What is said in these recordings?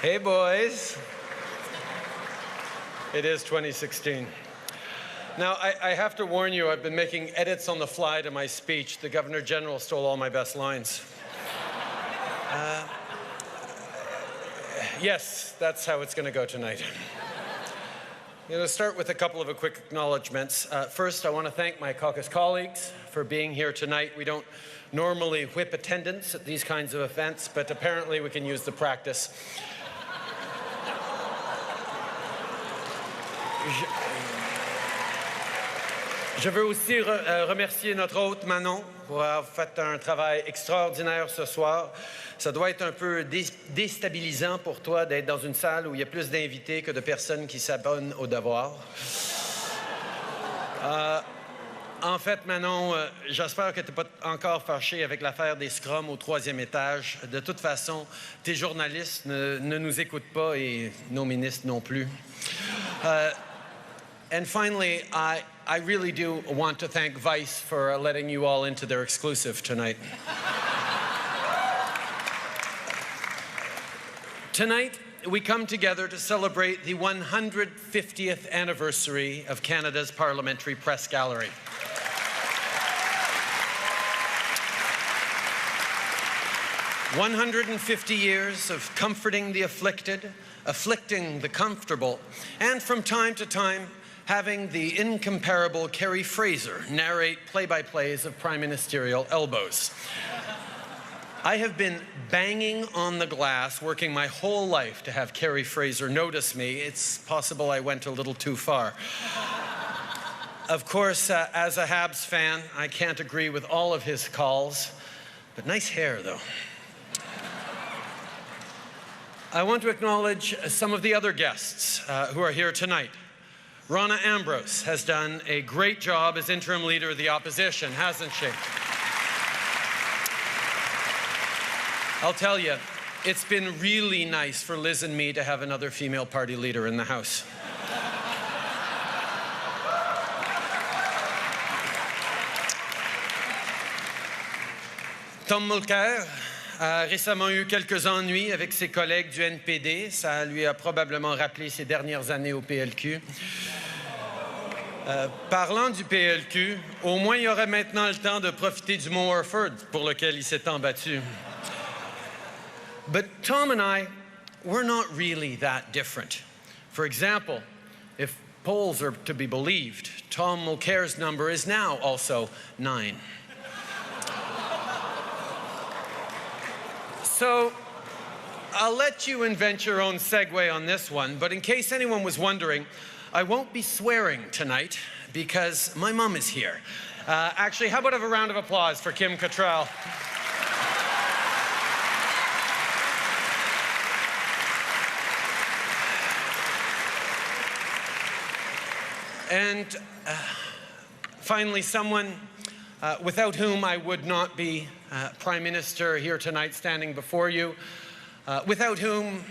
Hey, boys. It is 2016. Now, I have to warn you, I've been making edits on the fly to my speech. The Governor General stole all my best lines. Yes, that's how it's going to go tonight. I'm going to start with a couple of quick acknowledgements. First, I want to thank my caucus colleagues for being here tonight. We don't normally whip attendance at these kinds of events, but apparently we can use the practice. Je veux aussi remercier notre hôte Manon pour avoir fait un travail extraordinaire ce soir. Ça doit être un peu déstabilisant pour toi d'être dans une salle où il y a plus d'invités que de personnes qui s'abonnent au devoir. En fait, Manon, j'espère que tu n'es pas encore fâché avec l'affaire des scrums au 3e étage. De toute façon, tes journalistes ne nous écoutent pas et nos ministres non plus. And finally, I really do want to thank Vice for letting you all into their exclusive tonight. Tonight, we come together to celebrate the 150th anniversary of Canada's Parliamentary Press Gallery. "150 years of comforting the afflicted, afflicting the comfortable, and from time to time, having the incomparable Carrie Fraser narrate play-by-plays of prime ministerial elbows. I have been banging on the glass, working my whole life to have Carrie Fraser notice me. It's possible I went a little too far. Of course, as a Habs fan, I can't agree with all of his calls, but nice hair, though. I want to acknowledge some of the other guests who are here tonight. Rona Ambrose has done a great job as interim leader of the opposition, hasn't she? I'll tell you, it's been really nice for Liz and me to have another female party leader in the House. Tom Mulcair a récemment eu quelques ennuis avec ses collègues du NPD. Ça lui a probablement rappelé ses dernières années au PLQ. Parlant du PLQ, au moins il y aurait maintenant le temps de profiter du Mont Orford pour lequel il s'est tant battu. But Tom and I, we're not really that different. For example, if polls are to be believed, Tom Mulcair's number is now also 9. So I'll let you invent your own segue on this one, but in case anyone was wondering, I won't be swearing tonight because my mom is here. Actually, how about a round of applause for Kim Cattrall? And finally, someone without whom I would not be Prime Minister here tonight standing before you, without whom,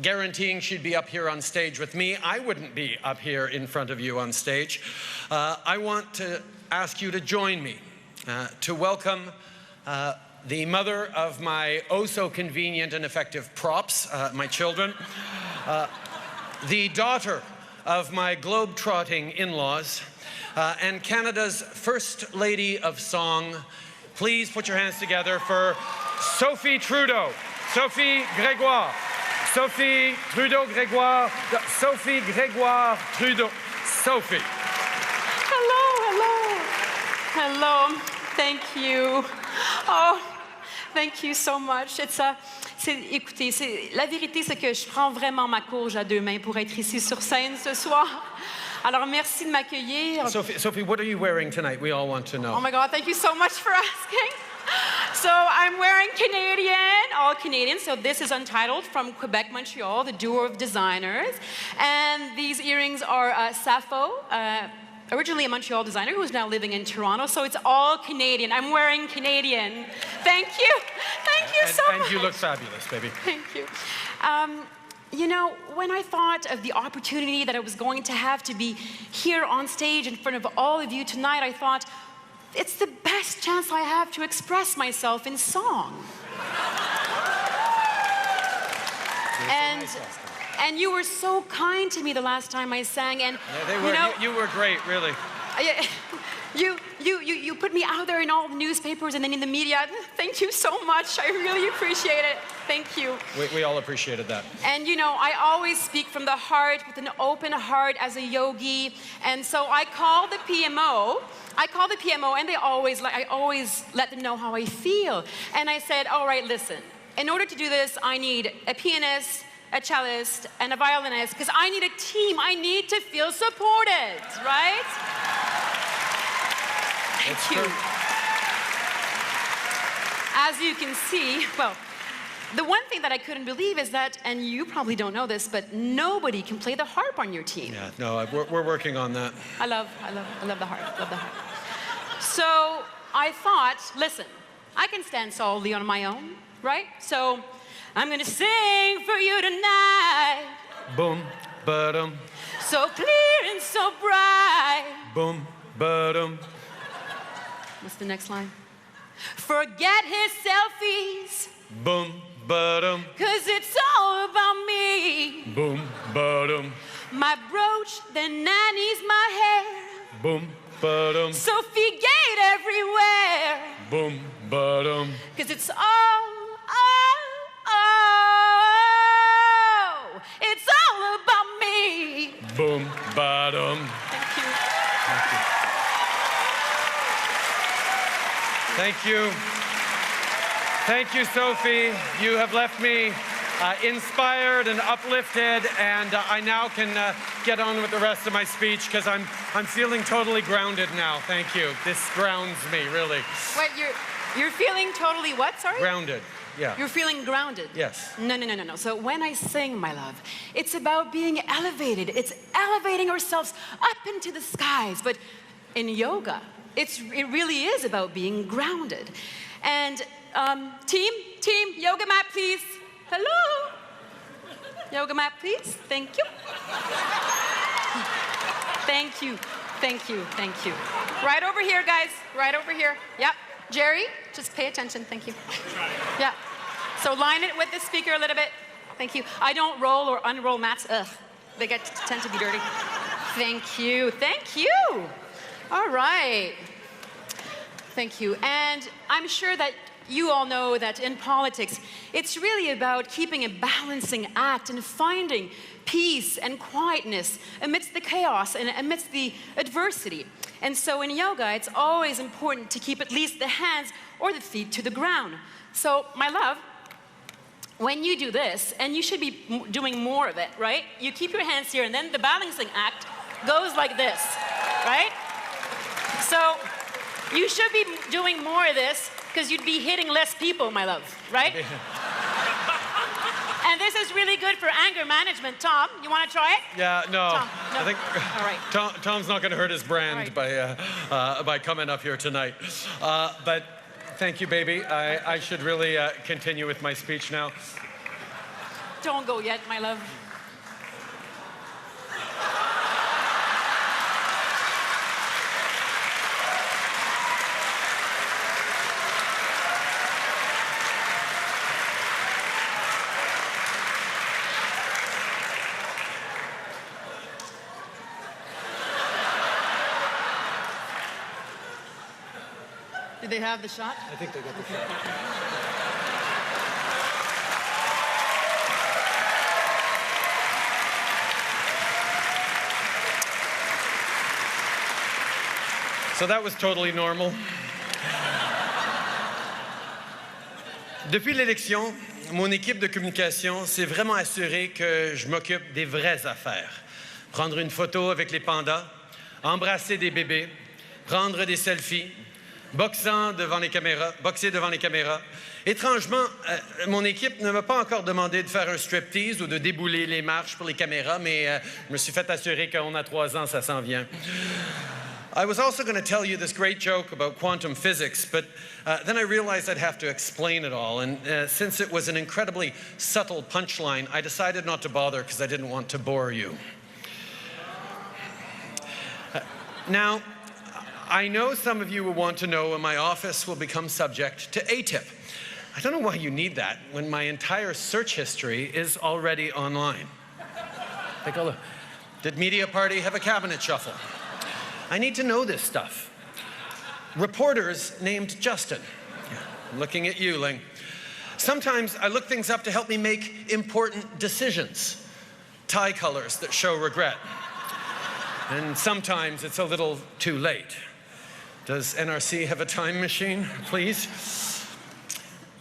guaranteeing she'd be up here on stage with me, I wouldn't be up here in front of you on stage. I want to ask you to join me to welcome the mother of my oh-so-convenient and effective props, my children, the daughter of my globe-trotting in-laws, and Canada's First Lady of Song. Please put your hands together for Sophie Trudeau. Sophie Grégoire. Sophie Trudeau Grégoire. Sophie Grégoire Trudeau. Sophie. Hello, hello. Hello. Thank you. Oh, thank you so much. Écoutez, la vérité, c'est que je prends vraiment ma courge à 2 mains pour être ici sur scène ce soir. Alors, merci de m'accueillir. Sophie, what are you wearing tonight? We all want to know. Oh my God, thank you so much for asking. So I'm wearing Canadian, all Canadian. So this is Untitled from Quebec, Montreal, the duo of designers. And these earrings are Sappho, originally a Montreal designer who's now living in Toronto. So it's all Canadian. I'm wearing Canadian. Thank you. Thank you so much. And you look fabulous, baby. Thank you. You know, when I thought of the opportunity that I was going to have to be here on stage in front of all of you tonight, I thought, it's the best chance I have to express myself in song. And, so nice last time. and you were so kind to me the last time I sang. And Yeah, they were. you know, You were great, really. you put me out there in all the newspapers and then in the media. Thank you so much. I really appreciate it. Thank you. We all appreciated that. And you know, I always speak from the heart with an open heart as a yogi. And so I call the PMO. And I always let them know how I feel. And I said, all right, listen, in order to do this, I need a pianist, a cellist, and a violinist, because I need a team. I need to feel supported, right? Thank you. As you can see, well, the one thing that I couldn't believe is that, and you probably don't know this, but nobody can play the harp on your team. Yeah, no, we're working on that. I love the harp, love the harp. So I thought, listen, I can stand solidly on my own, right? So I'm gonna sing for you tonight. Boom, ba-dum. So clear and so bright. Boom, ba-dum. What's the next line? Forget his selfies. Boom, ba-dum. 'Cause it's all about me. Boom, ba-dum. My brooch, the nanny's my hair. Boom, ba-dum. Sophie gate everywhere. Boom, ba-dum. 'Cause it's it's all about me. Boom, ba-dum. Thank you. Thank you. Thank you, Sophie. You have left me inspired and uplifted, and I now can get on with the rest of my speech because I'm feeling totally grounded now. Thank you. This grounds me, really. Wait, you're feeling totally what, sorry? Grounded, yeah. You're feeling grounded? Yes. No. So when I sing, my love, it's about being elevated. It's elevating ourselves up into the skies. But in yoga, it really is about being grounded. And team, yoga mat, please. Hello? Yoga mat, please. Thank you. Thank you. Right over here, guys. Right over here. Yep. Jerry, just pay attention. Thank you. Yeah. So line it with the speaker a little bit. Thank you. I don't roll or unroll mats. Ugh. They tend to be dirty. Thank you. All right. Thank you. And I'm sure that you all know that in politics, it's really about keeping a balancing act and finding peace and quietness amidst the chaos and amidst the adversity. And so in yoga, it's always important to keep at least the hands or the feet to the ground. So, my love, when you do this, and you should be doing more of it, right? You keep your hands here, and then the balancing act goes like this, right? So, you should be doing more of this because you'd be hitting less people, my love, right? And this is really good for anger management. Tom, you want to try it? Yeah, no. Tom, no. I think all right. Tom's not going to hurt his brand right. by coming up here tonight. But thank you, baby. I should really continue with my speech now. Don't go yet, my love. Did they have the shot? I think they got the shot. So that was totally normal. Depuis l'élection, mon équipe de communication s'est vraiment assurée que je m'occupe des vraies affaires. Prendre une photo avec les pandas, embrasser des bébés, prendre des selfies, boxer devant les caméras. Étrangement, mon équipe ne m'a pas encore demandé de faire un striptease ou de débouler les marches pour les caméras, mais je me suis fait assurer qu'on a 3 ans, ça s'en vient. I was also going to tell you this great joke about quantum physics, but then I realized I'd have to explain it all, and since it was an incredibly subtle punchline, I decided not to bother because I didn't want to bore you. Now, I know some of you will want to know when my office will become subject to ATIP. I don't know why you need that when my entire search history is already online. Take a look. Did Media Party have a cabinet shuffle? I need to know this stuff. Reporters named Justin. Yeah, I'm looking at you, Ling. Sometimes I look things up to help me make important decisions. Tie colors that show regret. And sometimes it's a little too late. Does NRC have a time machine, please?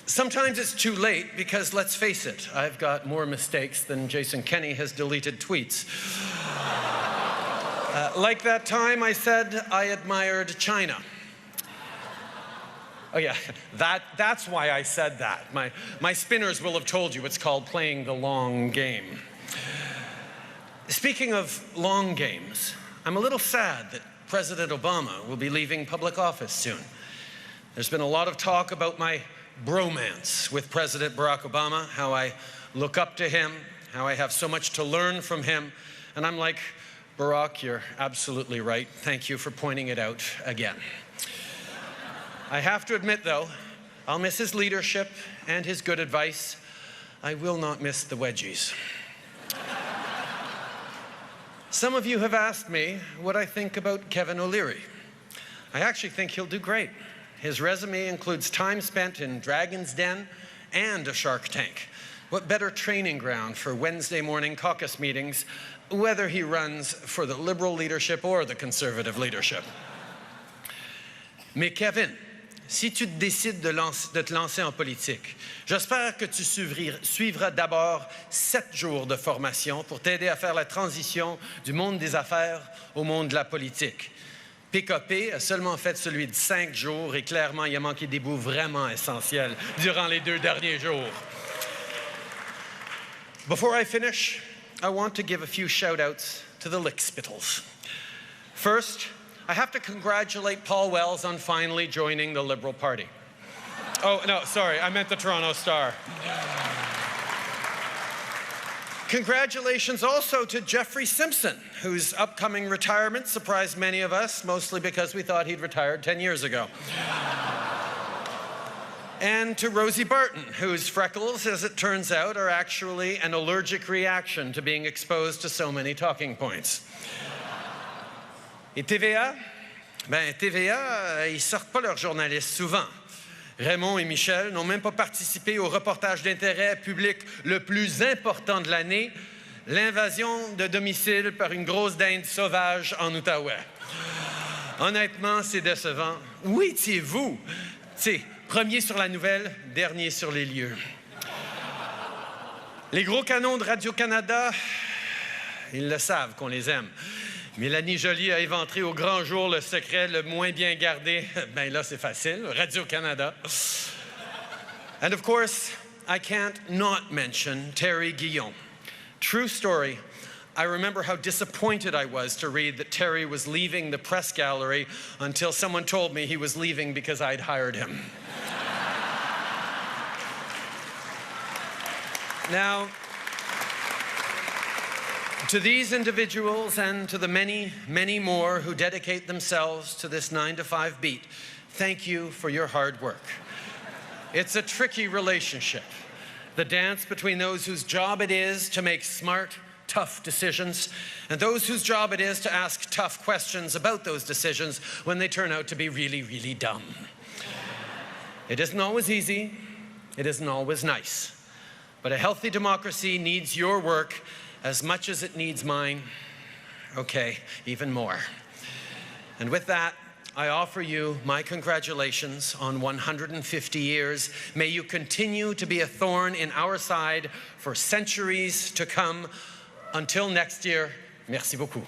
Sometimes it's too late because, let's face it, I've got more mistakes than Jason Kenney has deleted tweets. Like that time I said I admired China. Oh yeah, that's why I said that. My spinners will have told you it's called playing the long game. Speaking of long games, I'm a little sad that President Obama will be leaving public office soon. There's been a lot of talk about my bromance with President Barack Obama, how I look up to him, how I have so much to learn from him, and I'm like, Barack, you're absolutely right. Thank you for pointing it out again. I have to admit, though, I'll miss his leadership and his good advice. I will not miss the wedgies. Some of you have asked me what I think about Kevin O'Leary. I actually think he'll do great. His resume includes time spent in Dragon's Den and a Shark Tank. What better training ground for Wednesday morning caucus meetings, whether he runs for the Liberal leadership or the Conservative leadership. Mais Kevin, si tu décides de te lancer en politique, j'espère que tu suivras d'abord 7 jours de formation pour t'aider à faire la transition du monde des affaires au monde de la politique. PKP a seulement fait celui de 5 jours et clairement, il a manqué des bouts vraiment essentiels durant les 2 derniers jours. Before I finish, I want to give a few shout-outs to the lickspittles. First, I have to congratulate Paul Wells on finally joining the Liberal Party. Oh, no, sorry, I meant the Toronto Star. Congratulations also to Jeffrey Simpson, whose upcoming retirement surprised many of us, mostly because we thought he'd retired 10 years ago. And to Rosie Barton, whose freckles, as it turns out, are actually an allergic reaction to being exposed to so many talking points. Et TVA? Ben, TVA, ils sortent pas leurs journalistes souvent. Raymond et Michel n'ont même pas participé au reportage d'intérêt public le plus important de l'année, l'invasion de domicile par une grosse dinde sauvage en Outaouais. Honnêtement, c'est décevant. Où étiez-vous? C'est premier sur la nouvelle, dernier sur les lieux. Les gros canons de Radio-Canada, ils le savent qu'on les aime. Mélanie Joly a éventré au grand jour le secret le moins bien gardé. Ben là, c'est facile, Radio-Canada. And of course, I can't not mention Terry Guillon. True story. I remember how disappointed I was to read that Terry was leaving the press gallery until someone told me he was leaving because I'd hired him. Now, to these individuals and to the many, many more who dedicate themselves to this 9-to-5 beat, thank you for your hard work. It's a tricky relationship, the dance between those whose job it is to make smart, tough decisions and those whose job it is to ask tough questions about those decisions when they turn out to be really, really dumb. It isn't always easy. It isn't always nice. But a healthy democracy needs your work as much as it needs mine, okay, even more. And with that, I offer you my congratulations on 150 years. May you continue to be a thorn in our side for centuries to come. Until next year, merci beaucoup.